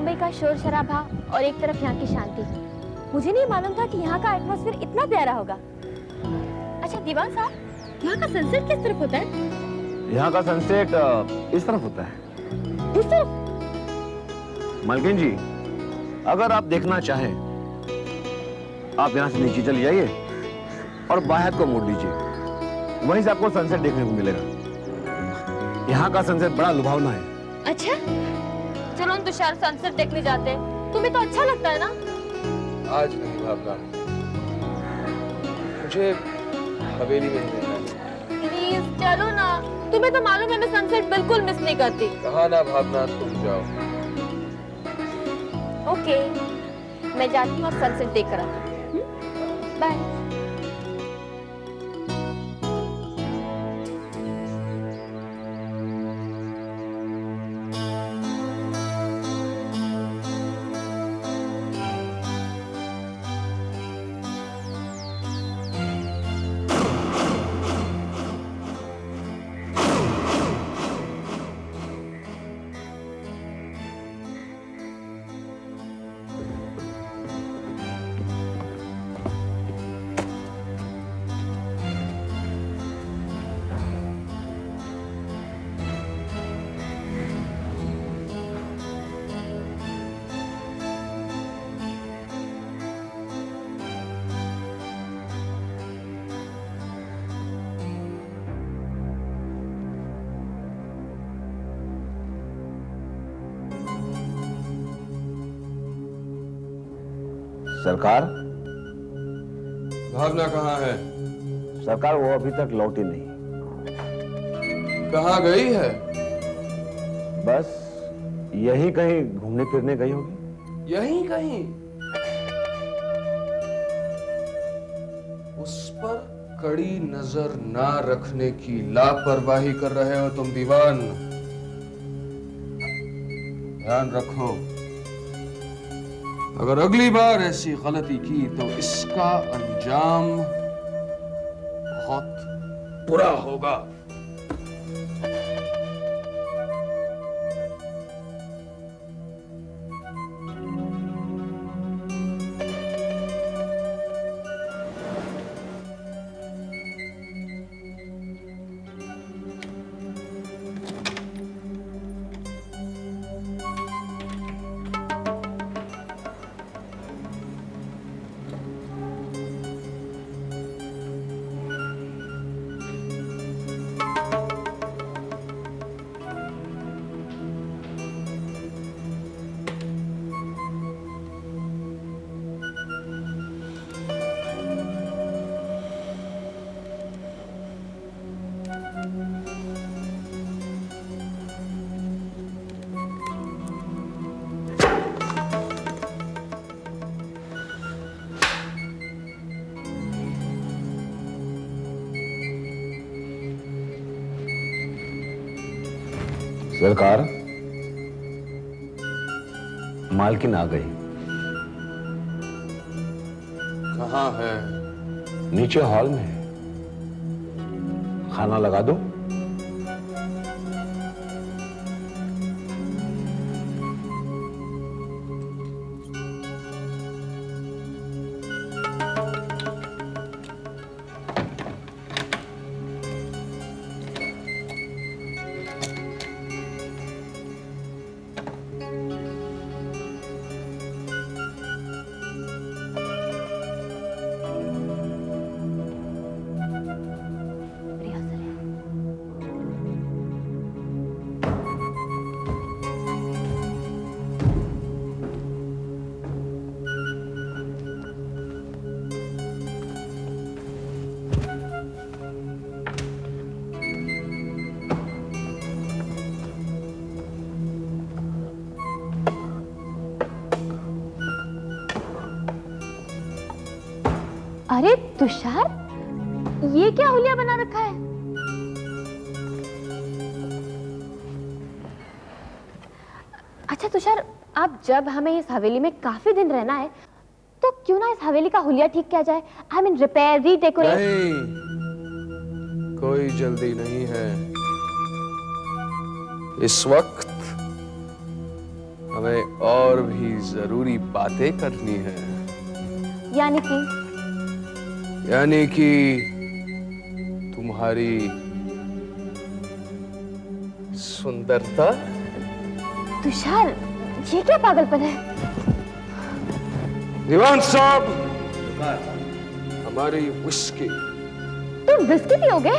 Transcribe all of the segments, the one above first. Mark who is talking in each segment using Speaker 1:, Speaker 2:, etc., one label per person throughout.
Speaker 1: मुंबई का शोर शराबा और एक तरफ यहाँ की शांति। मुझे नहीं मालूम था कि यहाँ का एटमॉस्फेयर इतना प्यारा होगा। अच्छा दीवान साहब, यहाँ का सनसेट किस तरफ होता है?
Speaker 2: यहाँ का सनसेट इस तरफ होता है।
Speaker 1: इस तरफ?
Speaker 2: मालकिन जी, अगर आप देखना चाहें, आप यहाँ से नीचे चले जाइए और बाहर को मोड़ लीजिए, वहीं से आपको सनसेट देखने को मिलेगा। यहाँ का सनसेट बड़ा लुभावना है।
Speaker 1: अच्छा, चलो हम तुषार सनसेट देखने जाते हैं। तुम्हें तो अच्छा लगता है ना?
Speaker 3: आज नहीं भावना, मुझे हवेली में ही रहना है।
Speaker 1: प्लीज चलो ना, तुम्हें तो मालूम है मैं सनसेट बिल्कुल मिस नहीं करती।
Speaker 3: कहा ना भावना, तुम जाओ।
Speaker 1: ओके, मैं जाती हूँ और सनसेट देख कर आती हूँ। बाय।
Speaker 2: सरकार?
Speaker 3: भावना कहाँ है?
Speaker 2: सरकार वो अभी तक लौटी नहीं।
Speaker 3: कहाँ गई है?
Speaker 2: बस यहीं कहीं घूमने फिरने गई होगी।
Speaker 3: यहीं कहीं? उस पर कड़ी नजर ना रखने की लापरवाही कर रहे हो तुम दीवान। ध्यान रखो, अगर अगली बार ऐसी गलती की तो इसका अंजाम बहुत बुरा होगा।
Speaker 2: सरकार, मालकिन आ गई।
Speaker 3: कहाँ है?
Speaker 2: नीचे हॉल में। खाना लगा दो?
Speaker 1: अरे तुषार, ये क्या हुलिया बना रखा है? अच्छा तुषार, आप जब हमें इस हवेली में काफी दिन रहना है तो क्यों ना इस हवेली का हुलिया ठीक किया जाए? I mean repair, redecorate.
Speaker 3: नहीं, कोई जल्दी नहीं है। इस वक्त हमें और भी जरूरी बातें करनी है। यानी कि तुम्हारी सुंदरता।
Speaker 1: तुषार, ये क्या पागलपन है?
Speaker 3: दीवान साहब, हमारी विस्की।
Speaker 1: तुम विस्की पियोगे?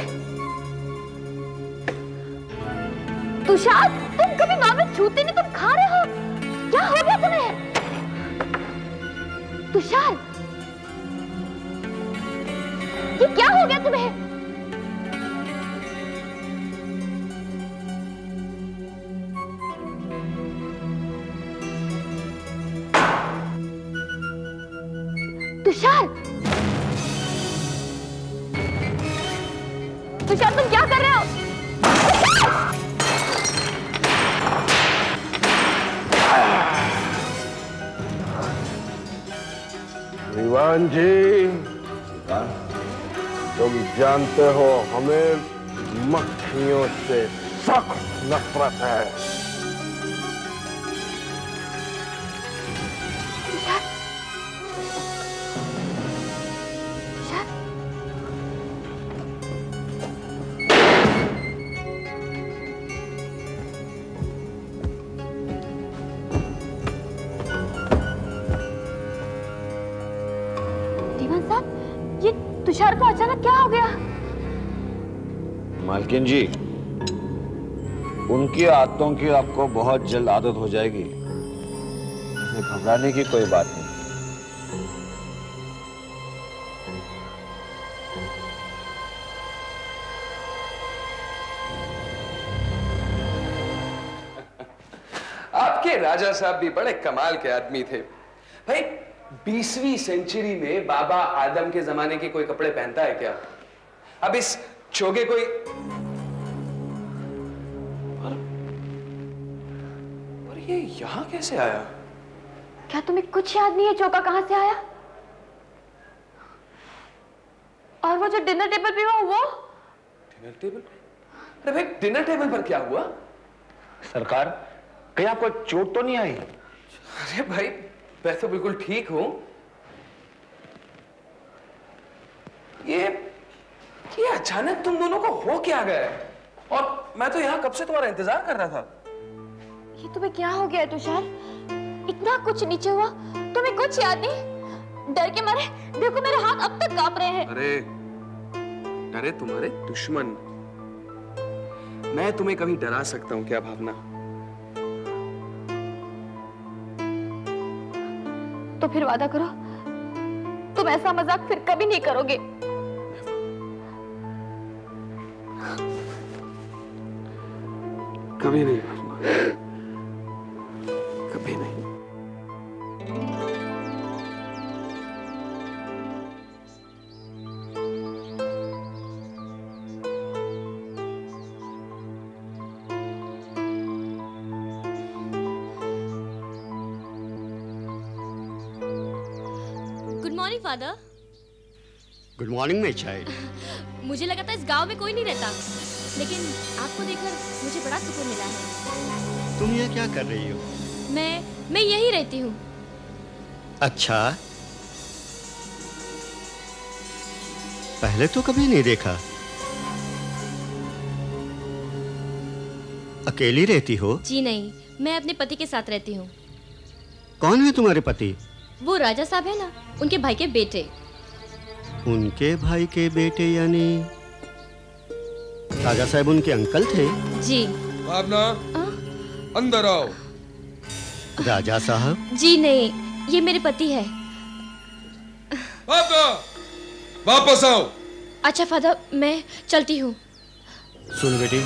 Speaker 1: तुषार, तुम कभी मामले छूते नहीं, तुम खा रहे हो। क्या हो गया तुम्हें? तुषार, ये क्या हो गया तुम्हें? तुषार, तुषार, तुम क्या कर रहे हो?
Speaker 3: दीवान जी, तुम जानते हो हमें मक्खियों से सख्त नफरत है।
Speaker 1: तुषार को अचानक क्या हो गया?
Speaker 2: मालकिन जी, उनकी आदतों की आपको बहुत जल्द आदत हो जाएगी। इसमें घबराने की कोई बात नहीं।
Speaker 3: आपके राजा साहब भी बड़े कमाल के आदमी थे भाई। 20वीं सेंचुरी में बाबा आदम के जमाने के कोई कपड़े पहनता है क्या? अब इस चोगे कोई और ये यहां कैसे आया?
Speaker 1: क्या तुम्हें कुछ याद नहीं है चोगा कहां से आया? और वो जो डिनर टेबल पे हुआ वो?
Speaker 3: Dinner table? अरे भाई, डिनर टेबल पर क्या हुआ?
Speaker 2: सरकार, कहीं आपको चोट तो नहीं आई?
Speaker 3: अरे भाई, मैं तो बिल्कुल ठीक हूं। ये अचानक तुम दोनों को हो क्या गया है? और मैं तो यहां कब से तुम्हारा इंतजार कर रहा था।
Speaker 1: ये तुम्हें क्या हो गया है तुषार? इतना कुछ नीचे हुआ, तुम्हें कुछ याद नहीं? डर के मारे देखो मेरे हाथ अब तक कांप रहे हैं।
Speaker 3: अरे तुम्हारे दुश्मन। मैं तुम्हें कभी डरा सकता हूं क्या भावना?
Speaker 1: तो फिर वादा करो, तुम ऐसा मजाक फिर कभी नहीं करोगे।
Speaker 3: कभी नहीं, कभी नहीं।
Speaker 1: Good morning father.
Speaker 4: Good morning my child.
Speaker 1: मुझे लगा था इस गांव में कोई नहीं रहता, लेकिन आपको देखकर मुझे बड़ा सुकून मिला है।
Speaker 4: तुम ये क्या कर रही हो?
Speaker 1: मैं यहीं रहती हूँ।
Speaker 4: अच्छा, पहले तो कभी नहीं देखा। अकेली रहती हो?
Speaker 1: जी नहीं, मैं अपने पति के साथ रहती हूँ।
Speaker 4: कौन है तुम्हारे पति?
Speaker 1: वो राजा साहब है ना, उनके भाई के बेटे।
Speaker 4: उनके भाई के बेटे यानी राजा साहब उनके अंकल थे?
Speaker 1: जी।
Speaker 3: भावना, अंदर आओ।
Speaker 4: राजा साहब?
Speaker 1: जी नहीं, ये मेरे पति है।
Speaker 3: भावना, वापस आओ।
Speaker 1: अच्छा फादर, मैं चलती हूँ।
Speaker 4: सुन बेटी,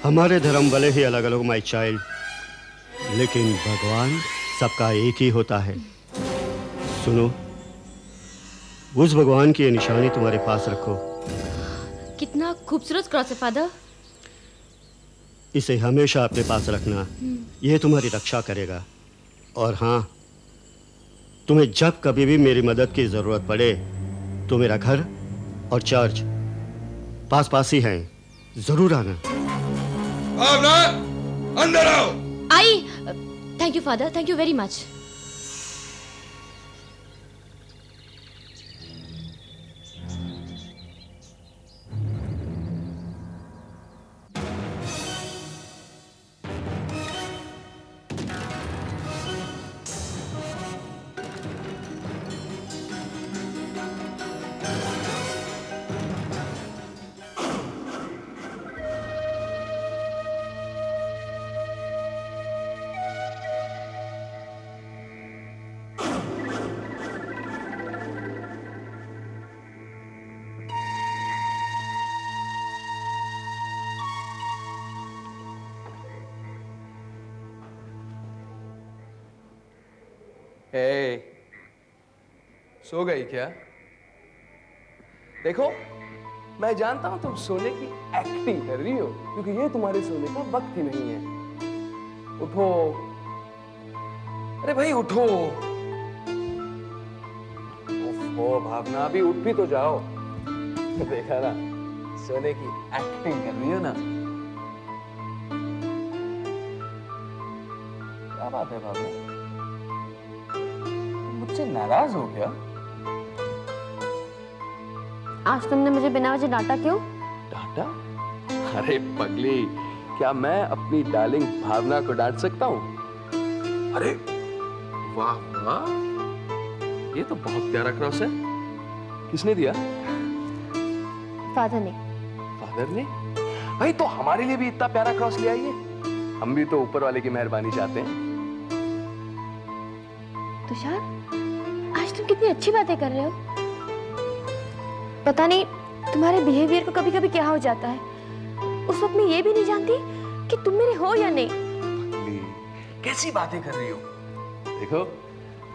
Speaker 4: हमारे धर्म भले ही अलग अलग माय चाइल्ड, लेकिन भगवान सबका एक ही होता है। सुनो, उस भगवान की ये निशानी तुम्हारे पास रखो।
Speaker 1: कितना खूबसूरत क्रॉस है फादर।
Speaker 4: इसे हमेशा अपने पास रखना, यह तुम्हारी रक्षा करेगा। और हाँ, तुम्हें जब कभी भी मेरी मदद की जरूरत पड़े तो मेरा घर और चर्च पास ही हैं, जरूर आना।
Speaker 3: भावना, अंदर आओ।
Speaker 1: I thank you father, thank you very much.
Speaker 3: सो गई क्या? देखो, मैं जानता हूं तुम सोने की एक्टिंग कर रही हो, क्योंकि ये तुम्हारे सोने का वक्त ही नहीं है। उठो, अरे भाई उठो। ओफो भावना, अभी उठ भी तो जाओ। देखा ना, सोने की एक्टिंग कर रही हो ना। क्या बात है भावना, मुझसे नाराज हो क्या?
Speaker 1: आज तुमने मुझे बिना वजह डांटा क्यों?
Speaker 3: डांटा? अरे पगली, क्या मैं अपनी डार्लिंग भावना को डांट सकता हूँ? अरे वाह वाह, ये तो बहुत प्यारा क्रॉस है। किसने दिया?
Speaker 1: फादर ने।
Speaker 3: फादर ने? भाई तो हमारे लिए भी इतना प्यारा क्रॉस ले आइए। हम भी तो ऊपर वाले की मेहरबानी चाहते हैं।
Speaker 1: तुषार, आज तुम कितनी अच्छी बातें कर रहे हो। पता नहीं तुम्हारे बिहेवियर को कभी-कभी क्या हो जाता है। उस वक्त मैं ये भी नहीं जानती कि तुम मेरे हो या नहीं।
Speaker 3: कैसी बातें कर रही हो? देखो,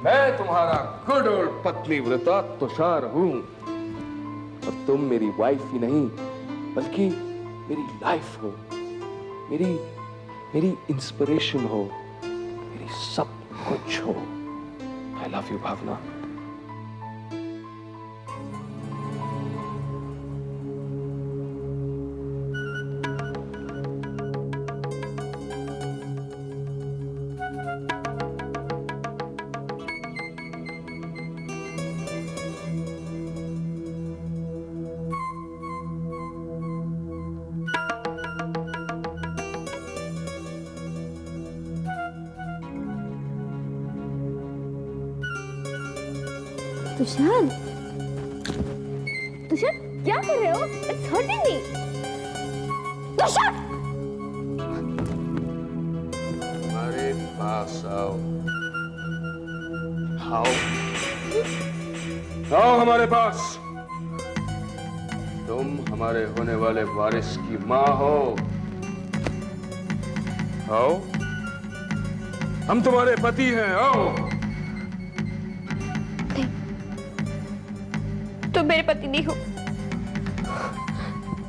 Speaker 3: मैं तुम्हारा गुड और पत्नी व्रता तुषार हूं, और तुम मेरी वाइफ ही नहीं बल्कि मेरी लाइफ हो, मेरी इंस्पिरेशन हो, मेरी सब कुछ हो। आई लव यू भावना।
Speaker 1: तुषार, तुषार क्या कर रहे हो? It's hurting me. तुषार!
Speaker 3: हमारे पास आओ। आओ। आओ हमारे पास। तुम हमारे होने वाले वारिस की माँ हो। आओ। हम तुम्हारे पति हैं, आओ।
Speaker 1: तुम मेरे पति नहीं हो।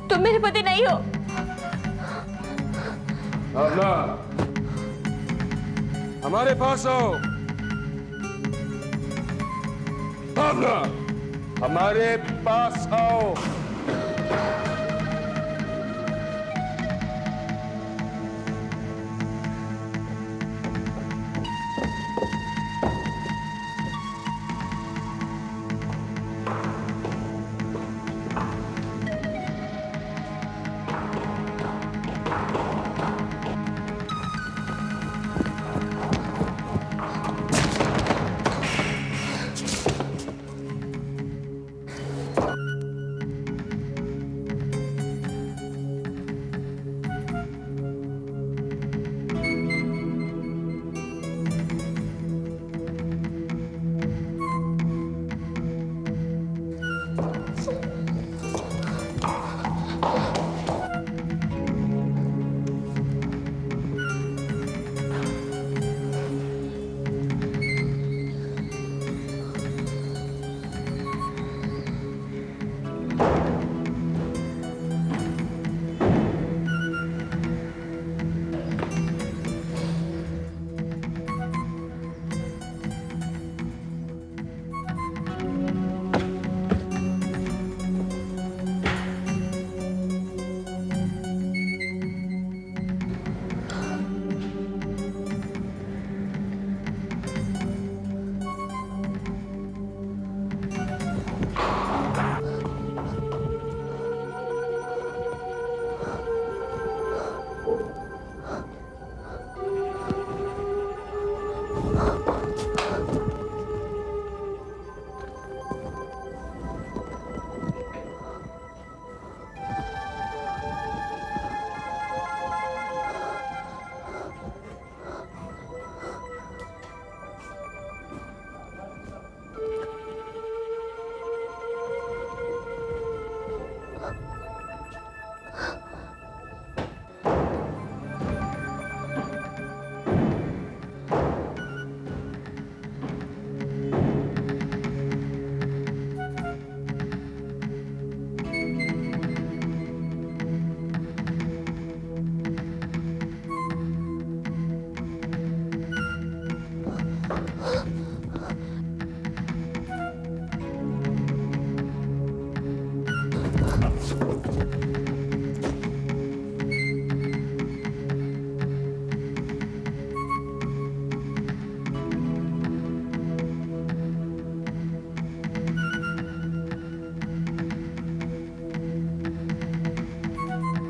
Speaker 1: तुम मेरे पति नहीं हो।
Speaker 3: भावना, हमारे पास आओ। भावना, हमारे पास आओ।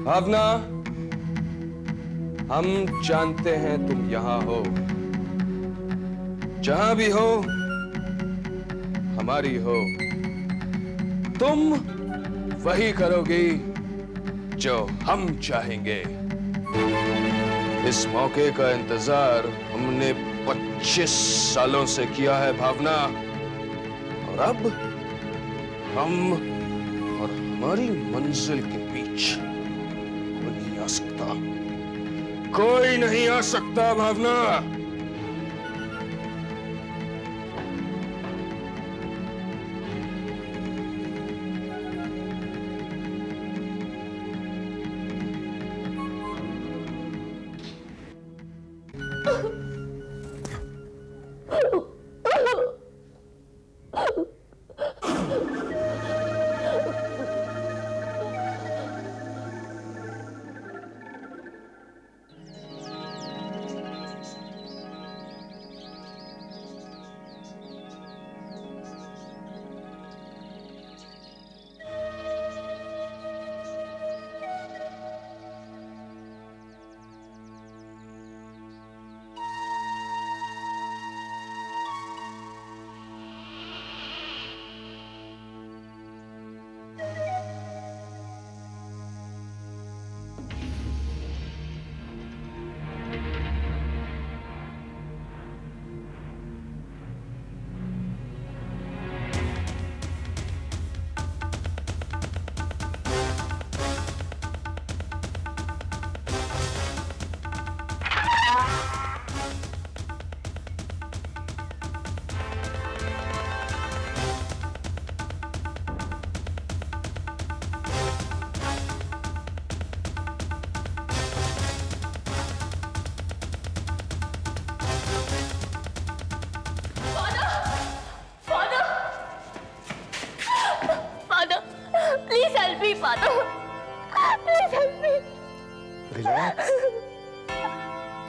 Speaker 3: भावना, हम जानते हैं तुम यहां हो। जहां भी हो, हमारी हो। तुम वही करोगी जो हम चाहेंगे। इस मौके का इंतजार हमने 25 सालों से किया है भावना, और अब हम और हमारी मंजिल के बीच कोई नहीं आ सकता। कोई नहीं आ सकता Bhavna.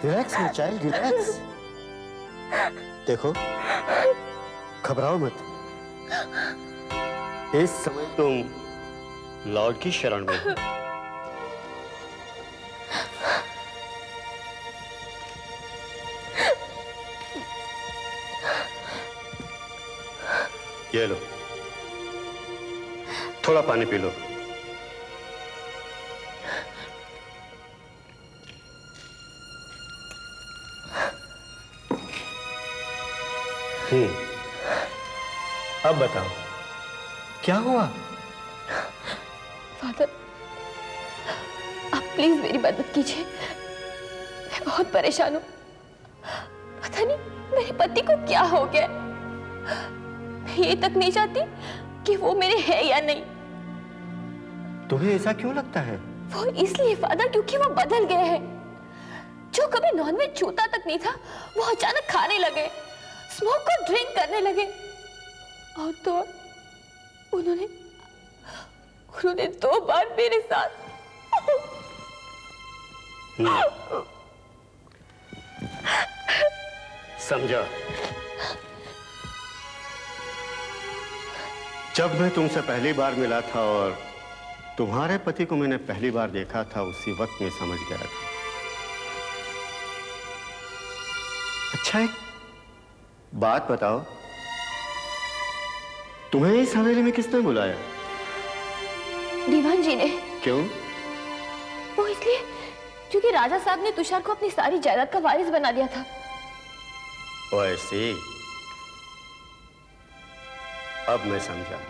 Speaker 4: Relax my child, relax. देखो, घबराओ मत। इस समय तुम लॉर्ड की शरण में हो। ये लो, थोड़ा पानी पी लो। अब बताओ, क्या हुआ?
Speaker 1: फादर, आप प्लीज मेरी मदद कीजिए। मैं बहुत परेशान हूं। पता नहीं मेरे पति को क्या हो गया। मैं ये तक नहीं चाहती कि वो मेरे है या नहीं।
Speaker 4: तुम्हें ऐसा क्यों लगता है?
Speaker 1: वो इसलिए फादर, क्योंकि वो बदल गए हैं। जो कभी नॉनवेज छूता तक नहीं था, वो अचानक खाने लगे, स्मोक को ड्रिंक करने लगे, और तो उन्होंने 2 बार मेरे साथ।
Speaker 4: समझा। जब मैं तुमसे पहली बार मिला था और तुम्हारे पति को मैंने पहली बार देखा था, उसी वक्त मैं समझ गया था। अच्छा, एक बात बताओ, तुम्हें इस हवेली में किसने बुलाया?
Speaker 1: दीवान जी ने।
Speaker 4: क्यों?
Speaker 1: वो इसलिए क्योंकि राजा साहब ने तुषार को अपनी सारी जायदाद का वारिस बना दिया था।
Speaker 4: ओ ऐसे, अब मैं समझा।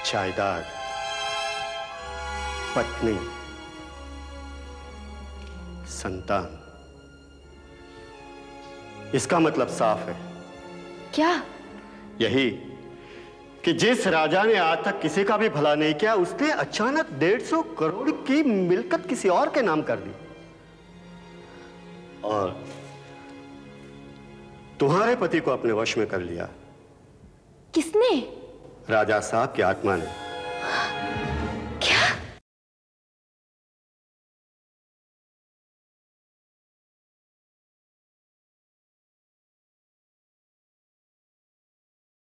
Speaker 4: जायदाद, पत्नी, संतान, इसका मतलब साफ है।
Speaker 1: क्या?
Speaker 4: यही कि जिस राजा ने आज तक किसी का भी भला नहीं किया, उसने अचानक 150 करोड़ की मिल्कत किसी और के नाम कर दी। और तुम्हारे पति को अपने वश में कर लिया।
Speaker 1: किसने?
Speaker 4: राजा साहब की आत्मा ने।